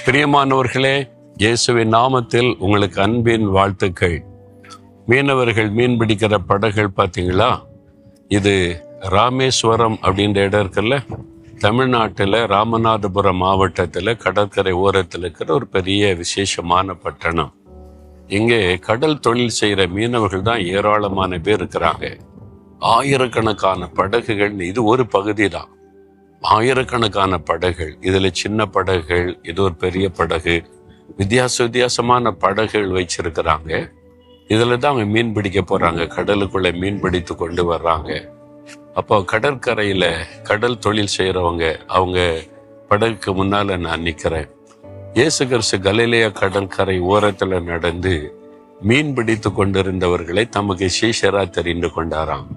பிரியமானவர்களே, இயேசுவின் நாமத்தில் உங்களுக்கு அன்பின் வாழ்த்துக்கள். மீனவர்கள் மீன் பிடிக்கிற படகுகள் பார்த்தீங்களா? இது ராமேஸ்வரம் அப்படின்ற இடம் இருக்குல்ல, தமிழ்நாட்டில் ராமநாதபுரம் மாவட்டத்தில் கடற்கரை ஓரத்தில் இருக்கிற ஒரு பெரிய விசேஷமான பட்டணம். இங்கே கடல் தொழில் செய்கிற மீனவர்கள் தான் ஏராளமான பேர் இருக்கிறாங்க. ஆயிரக்கணக்கான படகுகள், இது ஒரு பகுதி தான். ஆயிரக்கணக்கான படகுகள், இதுல சின்ன படகுகள், இது ஒரு பெரிய படகு, வித்தியாசமான படகுகள் வச்சிருக்கிறாங்க. இதுல தான் அவங்க மீன் பிடிக்க போறாங்க. கடலுக்குள்ள மீன் பிடித்து கொண்டு வர்றாங்க. அப்போ கடற்கரையில கடல் தொழில் செய்யறவங்க, அவங்க படகுக்கு முன்னால நான் நிக்கிறேன். இயேசு கிறிஸ்து கலிலேயா கடற்கரை ஓரத்துல நடந்து மீன் பிடித்து கொண்டிருந்தவர்களை தமக்கு சீஷரா தெரிந்து கொண்டாராம்.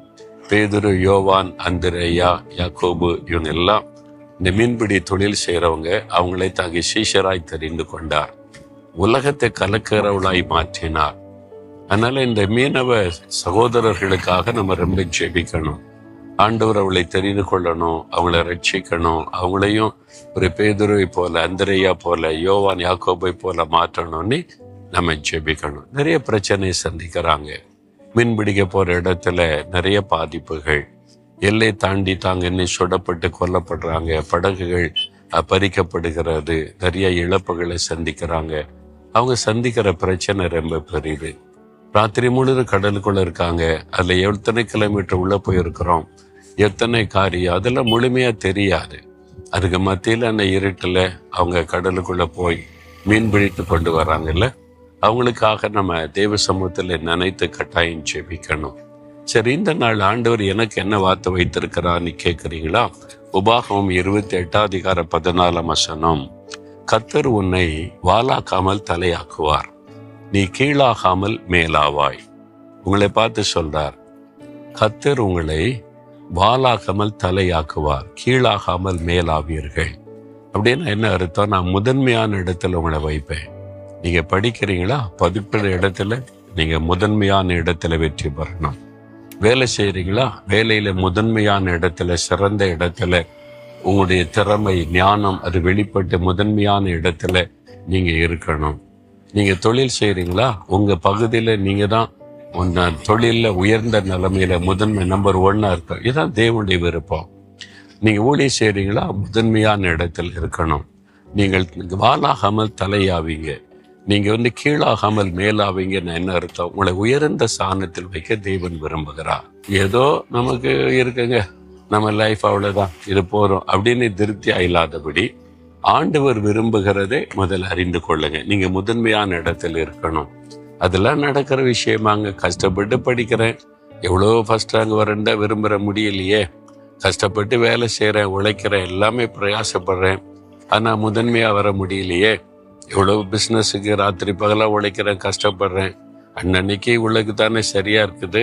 பேதுரு, யோவான், அந்திரேயா, யாக்கோபு, இவங்க எல்லாம் இந்த மீன்பிடி தொழில் செய்யறவங்க. அவங்களை தங்க சீஷராய் தெரிந்து கொண்டார். உலகத்தை கலக்கிறவளாய் மாற்றினார். அதனால இந்த மீனவ சகோதரர்களுக்காக நம்ம ரொம்ப ஜெபிக்கணும். ஆண்டவர் அவளை தெரிந்து கொள்ளணும், அவங்கள ரட்சிக்கணும், அவங்களையும் ஒரு பேதுருவை போல, அந்திரேயா போல, யோவான், யாக்கோபை போல மாற்றணும்னு நம்ம ஜெபிக்கணும். நிறைய பிரச்சனை சந்திக்கிறாங்க. மீன் பிடிக்க போற இடத்துல நிறைய பாதிப்புகள், எல்லை தாண்டி தாங்க சுடப்பட்டு கொல்லப்படுறாங்க, படகுகள் பறிக்கப்படுகிறது, நிறைய இழப்புகளை சந்திக்கிறாங்க. அவங்க சந்திக்கிற பிரச்சனை ரொம்ப பெரியது. ராத்திரி முழுவதும் கடலுக்குள்ள இருக்காங்க. அதுல எத்தனை கிலோமீட்டர் உள்ள போயிருக்கிறோம், எத்தனை காரியம், அதெல்லாம் முழுமையா தெரியாது. அதுக்கு மத்தியில அந்த இருட்டுல அவங்க கடலுக்குள்ள போய் மீன் பிடித்து கொண்டு வராங்கல்ல, அவங்களுக்காக நம்ம தேவ சமூகத்தில் நினைத்து கட்டாயம் ஜெபிக்கணும். சரி, இந்த நாள் ஆண்டவர் எனக்கு என்ன வார்த்தை வைத்திருக்கிறான்னு கேட்குறீங்களா? உபாகமம் 28:14 கர்த்தர் உன்னை வாலாக்காமல் தலையாக்குவார், நீ கீழாகாமல் மேலாவாய். உங்களை பார்த்து சொல்றார், கர்த்தர் உங்களை வாலாகாமல் தலையாக்குவார், கீழாகாமல் மேலாவீர்கள். அப்படின்னு என்ன அர்த்தம்? நான் முதன்மையான இடத்துல உங்களை வைப்பேன். நீங்க படிக்கிறீங்களா? படிக்கிற இடத்துல நீங்க முதன்மையான இடத்துல வெற்றி பெறணும். வேலை செய்யறீங்களா? வேலையில முதன்மையான இடத்துல, சிறந்த இடத்துல உங்களுடைய திறமை, ஞானம் அது வெளிப்பட்டு முதன்மையான இடத்துல நீங்க இருக்கணும். நீங்க தொழில் செய்யறீங்களா? உங்க பகுதியில நீங்க தான் தொழில உயர்ந்த நிலைமையில முதன்மை நம்பர் 1 இருக்கும். இதுதான் தேவனுடைய விருப்பம். நீங்க ஊழியம் செய்யறீங்களா? முதன்மையான இடத்துல இருக்கணும். நீங்கள் வாலாகாமல் தலையாவீங்க, நீங்க கீழாகாமல் மேலாவீங்கன்னு என்ன அர்த்தம்? உங்களை உயர்ந்த ஸ்தானத்தில் வைக்க தேவன் விரும்புகிறார். ஏதோ நமக்கு இருக்குங்க, நம்ம லைஃப் அவ்வளவுதான், இது போறோம் அப்படின்னு திருப்தியா இல்லாதபடி ஆண்டவர் விரும்புகிறதை முதல்ல அறிந்து கொள்ளுங்க. நீங்க முதன்மையான இடத்துல இருக்கணும். அதெல்லாம் நடக்கிற விஷயமாங்க. கஷ்டப்பட்டு படிக்கிறேன், எவ்வளோ ஃபர்ஸ்ட் ரேங்க் வரேன்டா விரும்புற முடியலையே. கஷ்டப்பட்டு வேலை செய்யறேன், உழைக்கிறேன், எல்லாமே பிரயாசப்படுறேன், ஆனா முதன்மையா வர முடியலையே. எவ்வளவு பிஸ்னஸுக்கு ராத்திரி பகலாக உழைக்கிறேன், கஷ்டப்படுறேன், அன்னன்னைக்கு உள்ளக்கு தானே சரியா இருக்குது,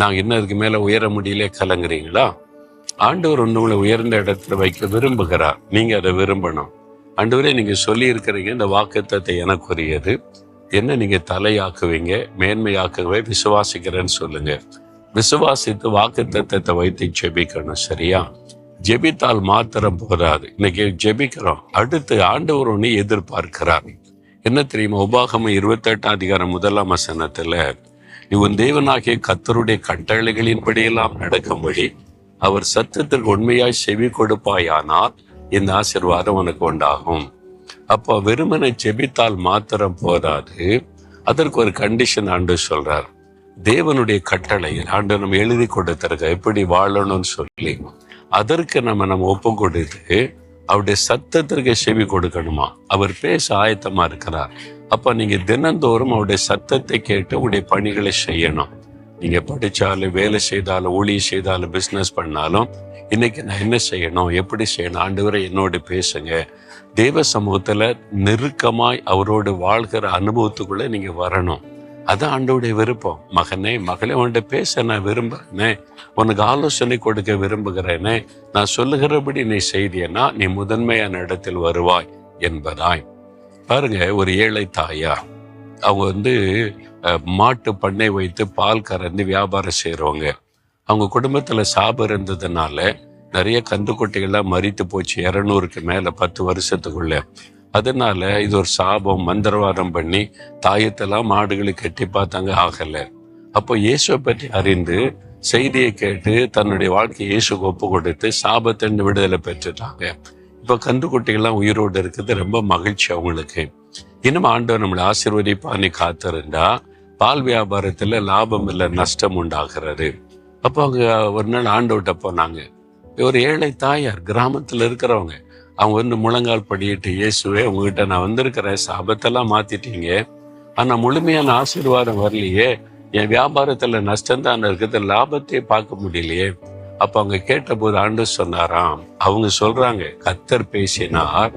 நான் இன்னும் அதுக்கு மேல உயர முடியல கலங்குறீங்களா? ஆண்டவர் உங்களை உயர்ந்த இடத்துல வைக்க விரும்புகிறார். நீங்க அதை விரும்பணும். ஆண்டவரே, நீங்க சொல்லி இருக்கிறீங்க இந்த வாக்குத்தத்தம் எனக்குரியது, என்ன நீங்க தலையாக்குவீங்க, மேன்மையாக்குவே விசுவாசிக்கிறேன்னு சொல்லுங்க. விசுவாசித்து வாக்குத்தத்தத்தை வைத்து ஜெபிக்கணும். சரியா? ஜெபித்தால் மாத்திரம் போதாது. இன்னைக்கு ஜெபிக்கிறோம், அடுத்து ஆண்டவர் ஒண்ணு எதிர்பார்க்கிறார். என்ன தெரியுமா? உபாகமம் 28:1 நீ உன் தேவனாகிய கர்த்தருடைய கட்டளைகளின்படியெல்லாம் நடக்கும்படி அவர் சத்தத்திற்கு உண்மையாய் செவி கொடுப்பாயானால் இந்த ஆசீர்வாதம் உனக்கு உண்டாகும். அப்போ வெறுமனை ஜெபித்தால் மாத்திரம் போதாது, அதற்கு ஒரு கண்டிஷன் ஆண்டு சொல்றார். தேவனுடைய கட்டளை ஆண்டு நம்ம எழுதி கொடுத்திருக்க எப்படி வாழணும்னு சொல்லி, அதற்கு நம்ம ஒப்பு கொடுத்து அவருடைய சத்தத்திற்கு செவி கொடுக்கணுமா? அவர் பேச ஆயத்தமா இருக்கிறார். அப்ப நீங்க தினந்தோறும் அவருடைய சத்தத்தை கேட்டு உங்களுடைய பணிகளை செய்யணும். நீங்க படிச்சாலும், வேலை செய்தாலும், ஊழியம் செய்தாலும், பிசினஸ் பண்ணாலும், இன்னைக்கு நான் என்ன செய்யணும், எப்படி செய்யணும், ஆண்டவரை என்னோடு பேசுங்க. தேவ சமூகத்துல நெருக்கமாய் அவரோடு வாழ்கிற அனுபவத்துக்குள்ள நீங்க வரணும். அதான் ஆண்டவருடைய விருப்பம். மகனே, மகளே, உன்கிட்ட பேச நான் விரும்புறேனே, உனக்கு ஆலோசனை கொடுக்க விரும்புகிறேனே, நான் சொல்லுகிறபடி நீ செய்தியன்னா நீ முதன்மையான இடத்தில் வருவாய் என்பதாய். பாருங்க, ஒரு ஏழை தாயா, அவங்க மாட்டு பண்ணை வைத்து பால் கறந்து வியாபாரம் செய்யறவங்க. அவங்க குடும்பத்துல சாபம் இருந்ததுனால நிறைய கந்துக்குட்டிகள்லாம் மரித்து போச்சு. 200க்கு மேல 10 வருஷத்துக்குள்ள. அதனால இது ஒரு சாபம், மந்திரவாதம் பண்ணி தாயத்தெல்லாம் மாடுகளுக்கு கட்டி பார்த்தாங்க, ஆகல. அப்போ இயேசுவை பற்றி அறிந்து செய்தியை கேட்டு தன்னுடைய வாழ்க்கையை இயேசுக்கு ஒப்பு கொடுத்து சாபத்தின் விடுதலை பெற்றுட்டாங்க. இப்போ கன்றுக்குட்டிகள்லாம் உயிரோடு இருக்குது, ரொம்ப மகிழ்ச்சி அவங்களுக்கு. இன்னும் ஆண்டவர் நம்மளை ஆசீர்வதிப்பான்னு காத்திருந்தா பால் வியாபாரத்துல லாபம் இல்லை, நஷ்டம் உண்டாகிறது. அப்போ அவங்க ஒரு நாள் ஆண்டவர்கிட்ட போனாங்க. ஒரு ஏழை தாயார், கிராமத்துல இருக்கிறவங்க, அவங்க முழங்கால் படியிட்டு, இயேசுவே உங்ககிட்ட நான் வந்திருக்கிறேன், சாபத்தெல்லாம் மாத்திட்டீங்க, ஆனா முழுமையான ஆசீர்வாதம் வரலையே, என் வியாபாரத்துல நஷ்டம் தான் இருக்குது, லாபத்தையே பார்க்க முடியலையே. அப்ப அவங்க கேட்டபோது ஆண்டவர் சொன்னாராம், அவங்க சொல்றாங்க, கர்த்தர் பேசினார்,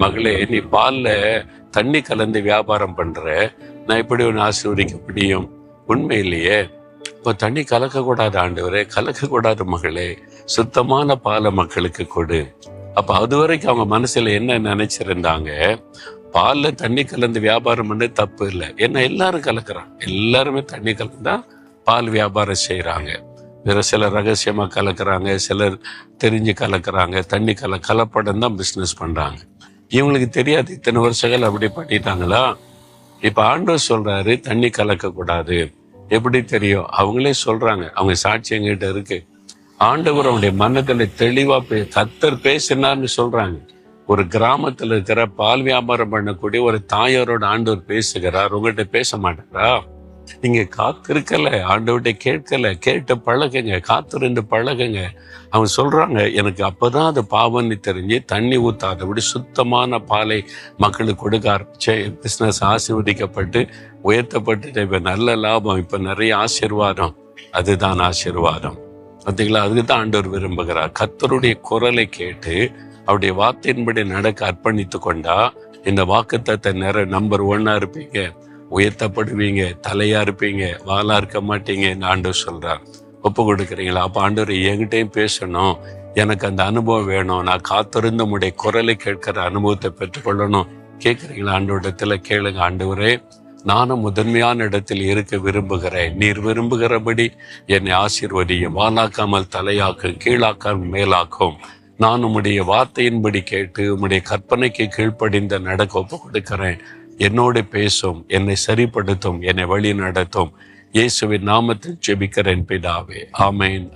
மகளே நீ பால்ல தண்ணி கலந்து வியாபாரம் பண்ற, நான் எப்படி ஒன்று ஆசீர்வதிக்க முடியும்? உண்மை இல்லையே. இப்போ தண்ணி கலக்கக்கூடாது ஆண்டவரே, கலக்கக்கூடாது மகளே, சுத்தமான பாலை மக்களுக்கு கொடு. அப்ப அது வரைக்கும் அவங்க மனசுல என்ன நினைச்சிருந்தாங்க, பால்ல தண்ணி கலந்து வியாபாரம் பண்ண தப்பு இல்லை, ஏன்னா எல்லாரும் கலக்குறாங்க, எல்லாருமே தண்ணி கலந்தா பால் வியாபாரம் செய்யறாங்க. வேற சிலர் ரகசியமா கலக்குறாங்க, சிலர் தெரிஞ்சு கலக்குறாங்க, தண்ணி கலப்படம் தான் பிசினஸ் பண்றாங்க. இவங்களுக்கு தெரியாது, இத்தனை வருஷங்கள் அப்படி பண்ணிட்டாங்களா. இப்ப ஆண்டவர் சொல்றாரு தண்ணி கலக்க கூடாது. எப்படி தெரியும்? அவங்களே சொல்றாங்க, அவங்க சாட்சி எங்கிட்ட இருக்கு. ஆண்டவர் அவனுடைய மனதில் தெளிவா கர்த்தர் பேசினார்னு சொல்றாங்க. ஒரு கிராமத்துல இருக்கிற பால் வியாபாரம் பண்ணக்கூடிய ஒரு தாயாரோட ஆண்டவர் பேசுகிறார், உங்ககிட்ட பேச மாட்டாரா? நீங்க காத்திருக்கல, ஆண்டவர்கிட்ட கேட்கல, கேட்டு பழகுங்க, காத்திருந்து பழகுங்க. அவங்க சொல்றாங்க, எனக்கு அப்பதான் அது பாவம்னு தெரிஞ்சு தண்ணி ஊத்தாதபடி சுத்தமான பாலை மக்களுக்கு கொடுக்க ஆரம்பிச்ச, பிசினஸ் ஆசீர்வதிக்கப்பட்டு உயர்த்தப்பட்டு இப்ப நல்ல லாபம், இப்ப நிறைய ஆசீர்வாதம். அதுதான் ஆசீர்வாதம். பார்த்தீங்களா? அதுக்குதான் ஆண்டவர் விரும்புகிறார். கர்த்தருடைய குரலை கேட்டு அவருடைய வார்த்தையின்படி நடக்க அர்ப்பணித்து கொண்டா இந்த வாக்குத்தத்த நம்பர் 1 இருப்பீங்க, உயர்த்தப்படுவீங்க, தலையா இருப்பீங்க, வாளா இருக்க மாட்டீங்க. ஆண்டவர் சொல்றார். ஒப்பு கொடுக்குறீங்களா? அப்ப ஆண்டவர் என்கிட்டையும் பேசணும், எனக்கு அந்த அனுபவம் வேணும், நான் காத்திருந்து உடைய குரலை கேட்கிற அனுபவத்தை பெற்றுக்கொள்ளணும். கேட்குறீங்களா? ஆண்டவரிடத்துல கேளுங்க, ஆண்டவரே நானும் முதன்மையான இடத்தில் இருக்க விரும்புகிறேன், நீர் விரும்புகிறபடி என்னை ஆசீர்வதியும், வாளாக்காமல் தலையாக்கும், கீழாக்காமல் மேலாக்கும். நான் உம்முடைய வார்த்தையின்படி கேட்டு உம்முடைய கற்பனைக்கு கீழ்ப்படிந்த நடக்க ஒப்பு கொடுக்கிறேன். என்னோடு பேசும், என்னை சரிப்படுத்தும், என்னை வழி நடத்தும். இயேசுவின் நாமத்தில் ஜெபிக்கிறேன் பிதாவே, ஆமேன்.